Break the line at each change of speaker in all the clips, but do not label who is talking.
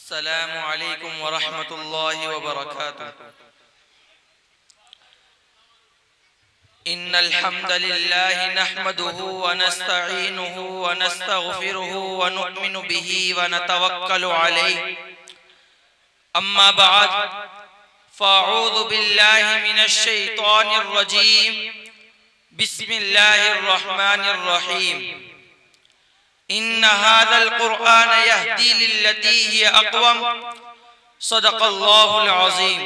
अस्सलामु अलैकुम व रहमतुल्लाहि व बरकातुहू। इन्नल हम्दलिल्लाहि नहमदुहु व नस्तईनुहु व नस्तगफिरुहु व नु'मिनु बिही व नतवक्कलु अलैहि। अम्मा बाद फ़अऊज़ु बिल्लाहि मिनश शैतानिर रजीम। बिस्मिल्लाहिर रहमानिर रहीम। इन्ना हाज़ल क़ुरआन यहदी लिल्लती हिय अक़वम। सदक़ल्लाहुल अज़ीम।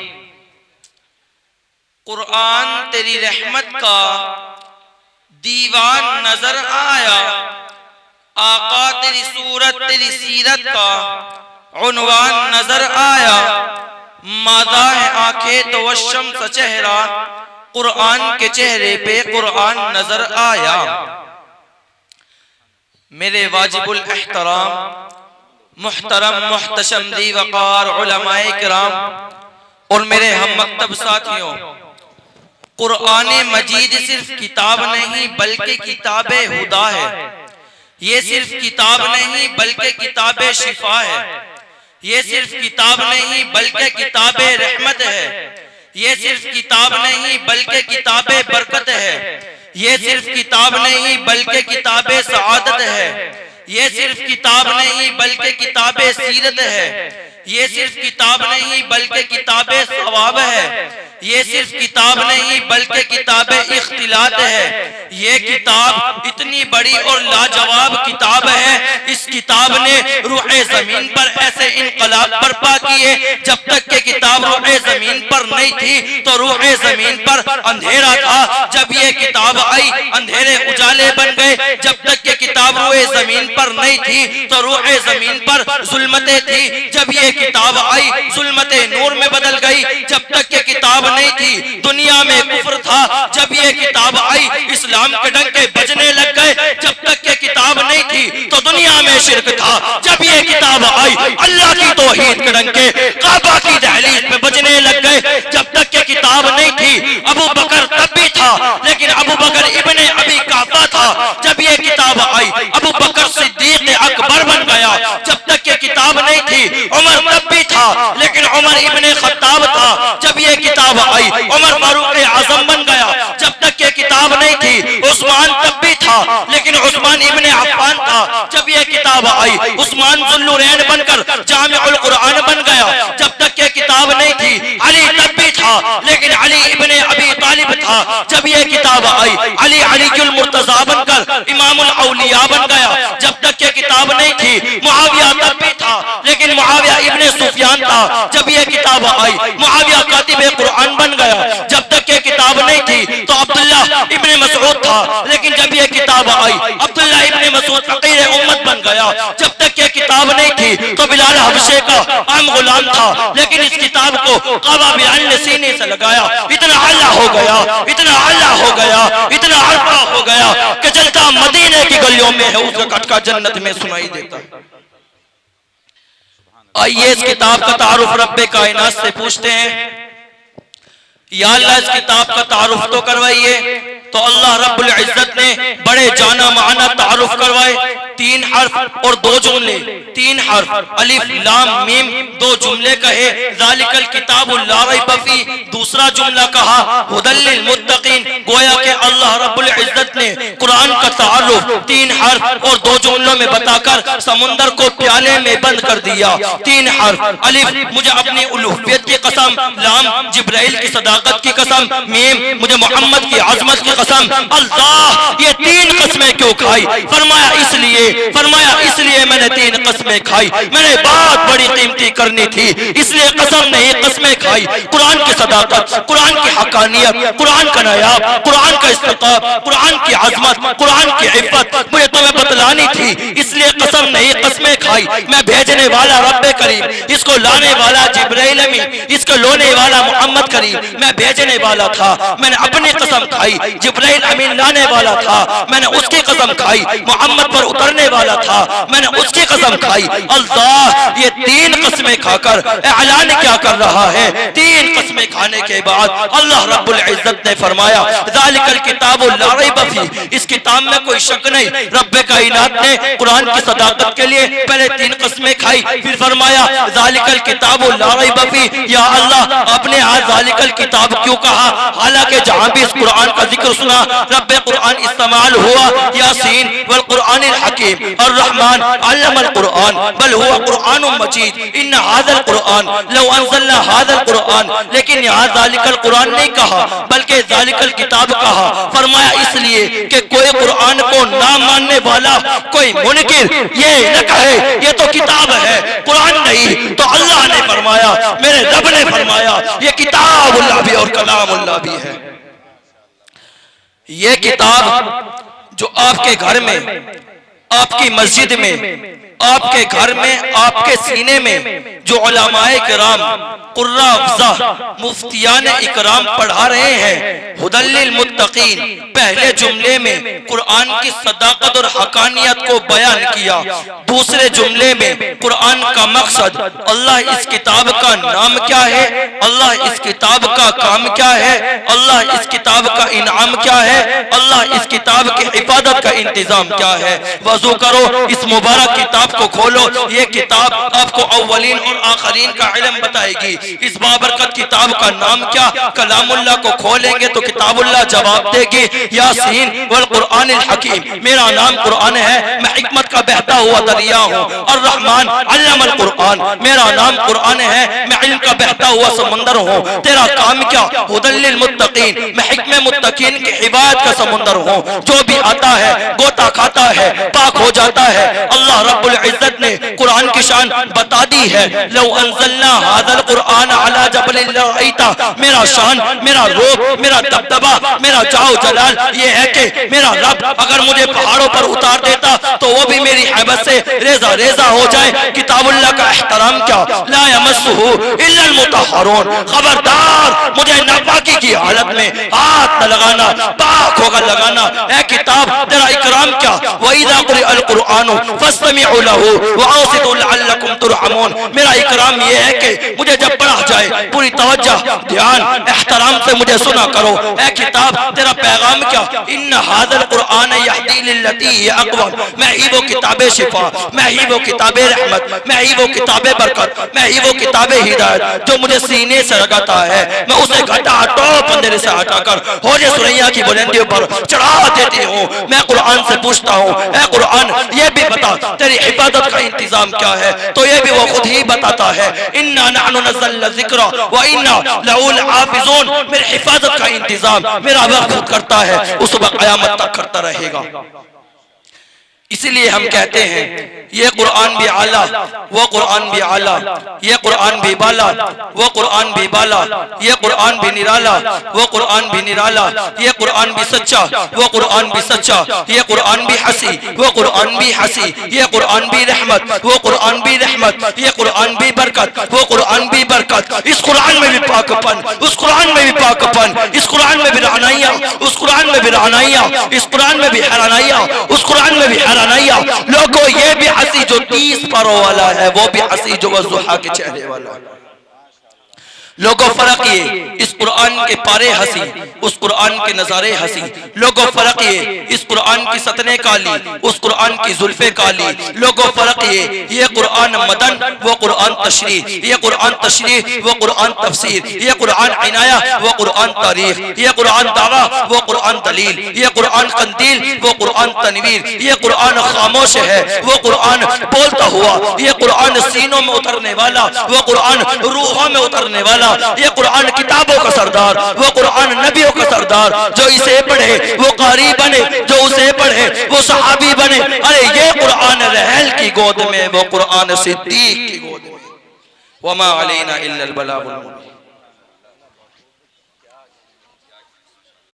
कुरआन तेरी रहमत का दीवान नजर आया, आका तेरी सूरत तेरी सीरत का उन्वान नजर आया। मादा है आंखें तो वशम्स चेहरा, कुरआन के चेहरे पे कुरआन नजर आया। मेरे वाजिबुल एहतराम मुहतरम मुहतशम दी वक़ार उलमाए किराम और मेरे हम मकतब साथियों, कुरआन मजीद सिर्फ किताब नहीं बल्कि किताब हुदा है। ये सिर्फ किताब नहीं बल्कि किताब शिफा है। ये सिर्फ किताब नहीं बल्कि किताब रहमत है। ये सिर्फ किताब नहीं बल्कि किताब बरकत है। ये सिर्फ किताब नहीं बल्कि किताब सआदत है। ये सिर्फ किताब नहीं बल्कि किताब सीरत है। ये सिर्फ किताब नहीं बल्कि किताब सवाब है। ये सिर्फ किताब नहीं बल्कि किताब इख्तिलात है। ये किताब इतनी बड़ी और लाजवाब किताब है, इस किताब ने रूहे जमीन पर ऐसे इनकलाब बर्पा किए। जब तक के किताब रूहे जमीन पर नहीं थी तो रूहे जमीन पर अंधेरा था। जब ये किताब आई अंधेरे उजाले बन गए। जब तक के किताब रूहे जमीन पर नहीं थी तो रूहे जमीन पर जुल्मतें थी। जब ये किताब आई जुल्मतें नूर में बदल गई। जब तक के किताब नहीं थी दुनिया में कुफ्र था। जब ये किताब आई इस्लाम के डंके बजने लग गए। जब तक के किताब नहीं थी तो दुनिया में शिर्क था। जब ये किताब आई अल्लाह की तौहीद के डंके काबा की दहलीज पे बजने लग गए। जब तक के किताब नहीं थी अबू बकर तब भी था, लेकिन अबू बकर इब्ने अबी काफा था। जब ये किताब आई अबू बकर सिद्दीक अकबर बन गया। जब तक के किताब नहीं थी उमर तब भी था, लेकिन उमर इब्ने खत्ताब था। जब ये किताब आई उमर फारूक आजम बन गया। जब तक के किताब नहीं थी उस्मान तब भी था, लेकिन उस्मान इब्ने अफ़्फ़ान था। जब ये किताब आई उस्मान ज़ुन्नुरैन बनकर जामिउल कुरआन बन गया। जब तक के किताब नहीं थी अली तब भी था, लेकिन अली इब्ने अबी तालिब था। जब ये किताब आई अली अलीजुल मुर्तज़ा बनकर इमामुल औलिया बन गया। जब तक के किताब नहीं थी मुआविया तब भी था, लेकिन मुआविया इब्ने सुफियान था। जब ये किताब आई मुआविया कातिबे कुरआन बन गया। जब तक के किताब नहीं थी तो अब्दुल्ला इब्ने मसऊद था, लेकिन जब ये किताब आई अब्दुल्ला इब्ने मसऊद फकीर उम्मत बन गया। जब तक के किताब नहीं थी तो बिलाल हबशे का आम गुलाम था, लेकिन इस किताब को काबा बिलाल ने सीने से लगाया। इतना आला हो गया, इतना आला हो गया, इतना अर्फा हो गया कि चलता मदीने की गलियों में है उसका खटका जन्नत में सुनाई देता। आइए इस किताब का तारुफ रब्बे कायनात से पूछते हैं। या अल्लाह इस किताब का तारुफ तो करवाइए। तो अल्लाह रब्बुल इज्जत ने बड़े जाना माना तारुफ करवाए। 3 हर्फ और 2 जुमले। 3 हर्फ अलिफ लाम मीम, 2 जुमले कहे ज़ालिकल किताबुल ला रैब फी। दूसरा जुमला कहा हुदल लिल मुत्तकीन। गोया के अल्लाह रब्बुल इज्जत ने कुरान का तारुफ 3 हर्फ और 2 जुमलों में बताकर समुंदर को प्याले में बंद कर दिया। 3 हर्फ अलिफ मुझे अपनी उलूहियत की कसम, लाम जिब्राइल की सदाकत की कसम, मीम मुझे मोहम्मद की आजमत की कसम। अल्लाह ये 3 कस्में क्यों खाई? फरमाया इसलिए मैंने 3 कस्में खाई। मैंने बात बड़ी कीमती करनी थी इसलिए कसम नहीं कस्में खाई। कुरान की सदाकत, कुरान की हकानियत, कुरान का नायाब, कुरान का इस्तिक़ाब, कुरान की आजमत, कुरान की इफ़्फ़त मुझे तुम्हें बतलानी थी, इसलिए कसम नहीं कस्में खाई। मैं भेजने वाला रब्बे करीम, इसको लाने वाला जिब्राइल अमीन, इसको लोने वाला मोहम्मद करीम, मैं भेजने वाला था। मैंने अपनी कसम खाई। जिब्राइल अमीन लाने वाला था, मैंने उसकी कसम खाई। मोहम्मद पर उतरने वाला था, मैंने उसकी कसम खाई। अल्लाह ये 3 कस्में खाकर ऐलान क्या कर रहा है? 3 कस्में खाने के बाद अल्लाह रब्बुल इज्जत ने फरमाया ज़ालिकल किताबु ला रैब फीह, इस किताब में कोई शक नहीं। रब्बे कायनात ने कुरान की सदाकत के लिए पहले 3 कस्में खाई, फिर फरमाया ज़ालिकल किताबु ला रैब फीह। या अल्लाह आपने आज ज़ालिकल किताब क्यों कहा? हालांकि जहां भी इस कुरान का जिक्र सुना रब्बे कुरान इस्तेमाल हुआ यासीन वल कुरानिल हकीम और रहमान अल्लमल कुरान बल हुआ कुरान मजीद इन हाज़ल कुरान लौ अंज़लना हाज़ल कुरान, लेकिन यहाँ ज़ालिकल कुरान नहीं कहा बल्कि ज़ालिकल किताब कहा। फरमाया इसलिए कि कोई कुरान को ना मानने वाला, कोई मुनकिर ये न कहे ये तो किताब है कुरान नहीं। तो अल्लाह ने फरमाया, मेरे रब ने फरमाया ये किताबुल्लाह भी और कलामुल्लाह भी है। ये किताब जो आपके घर में, आपकी मस्जिद में, आपके घर में, आपके सीने में जो उलमाए किराम कुर्रा अफ़ज़ा मुफ्तियान इकराम पढ़ा रहे हैं हुदल्लिल मुत्तकीन, पहले जुमले में कुरान की सदाकत और हकानियत को बयान किया, दूसरे जुमले में कुरान का मकसद, अल्लाह इस किताब का नाम क्या है, अल्लाह इस किताब का काम क्या है, अल्लाह इस किताब का इनाम क्या है, अल्लाह इस किताब की हिफाजत का इंतजाम क्या है। वज़ू करो, इस मुबारक किताब को खोलो, ये किताब आपको अव्वलीन और आखरीन का इल्म बताएगी। इस बाबरकत किताब का नाम क्या? कलामुल्लाह को खोलेंगे तो किताबुल्लाह जवाब देगी यासीन वल कुरानिल हकीम, मेरा नाम कुरान है, मैं हिकमत का बहता हुआ दरिया हूँ। और रहमान अल्लमल कुरान, मेरा नाम कुरान है, मैं इल्म का बहता हुआ समंदर हूँ। तेरा काम क्या? हुदल्लिल मुत्तकीन, मैं हिकमे मुत्तकीन की हिदायत का समंदर हूँ। जो भी आता है गोता खाता है, पाक हो जाता है। अल्लाह रब्बुल इज्जत ने कुरान की शान बता दी है, लौ अंज़लना हाज़ल कुरान अला जबलिन लरअयता, मेरा शान, मेरा रूप, मेरा दबदबा, मेरा जाओ जलाल ये है कि मेरा रब अगर मुझे पहाड़ों पर उतार देता तो वो भी मेरी हैबत से रेजा रेजा हो जाए। किताबुल्लाह का एहतराम क्या? ला यमस्सुहु इल्लल मुतहहरून, खबरदार मुझे नापाकी की हालत में हाथ न लगाना, पाक होकर लगाना। ऐ किताब तेरा इकराम क्या? व इज़ा क़ुरिअल कुरानु फस्तमिउ लहु व अंसितू लअल्लकुम तुरहमून, मेरा इकराम ये है कि मुझे जब पढ़ा जाए पूरी तवज्जो ध्यान एहतराम से मुझे सुना करो। ऐ किताब तेरा पैगाम क्या? इन्न हाज़ल कुरान यहदी लिल्लती हिय अक़वम, मैं ही वो किताबे शिफा, मैं ही वो किताबे रहमत, मैं ही वो किताबे बरकत, मैं ही वो किताबे हिदायत जो मुझे सीने से लगाता है, मैं उसे घटा टॉप अंधेरे से हटाकर होजे सुरैया की बुलंदियों पर चढ़ा देती हूँ। मैं कुरान से पूछता हूँ, ऐ कुरान ये भी बता तेरी हिफाजत का इंतजाम क्या है? तो ये भी वो खुद ही बताता है, इन्ना नहनु नज़्ज़लना ज़िक्रा व इन्ना लहु लहाफ़िज़ून, मेरी हिफाजत का इंतजाम मेरा रब खुद करता है, उस वक्त क़यामत तक करता रहेगा। इसीलिए हम कहते हैं ये कुरान भी आला, वो कुरान भी आला, ये कुरान भी बाला, वो कुरान भी बाला, ये कुरान भी निराला, वो कुरान भी निराला, ये कुरान भी सच्चा, वो कुरान भी सच्चा, ये कुरान भी हंसी, वो कुरान भी हंसी, ये कुरान भी रहमत, वो कुरान भी रहमत, ये कुरान भी बरकत, वो कुरान भी बरकत। इस कुरान में भी पाकपन, उस कुरान में भी पाकपन, इस कुरान में भी रहनाइया, उस कुरान में भी रहनाइया, इस कुरान में भी हैरानाइया, उस कुरान में भी हैरानाइया। लोगों ये भी हंसी जो 30 परों वाला है, वो भी हंसी जो वज़ुहा के चेहरे वाला है। लोगों फर्क ये, इस कुरान के पारे हंसी, उस कुरान के नजारे हंसी। लोगों फर्क ये, इस कुरान की सतने काली, उस कुरान की जुल्फे काली। लोगों फर्क ये कुरान मदन, वो कुरान तशरीह, ये कुरान तशरीह, वो कुरान तफसीर, ये कुरान इनाया, वो कुरान तारीख, ये कुरान दावा, वो कुरान दलील, ये कुरान कंदील, वो कुरान तनवीर, ये कुरान खामोश है, वो कुरान बोलता हुआ, ये कुरान सीनों में उतरने वाला, वो कुरान रूहों में उतरने वाला, ये कुरान किताबों का सरदार, वो कुरान नबियों का सरदार। जो इसे पढ़े वो कारी बने, जो उसे पढ़े वो सहाबी बने। अरे ये कुरान रहल की गोद में, वो कुरान सिद्दीक की गोद में। वमा अलैना इल्लल बलागुल मुबीन।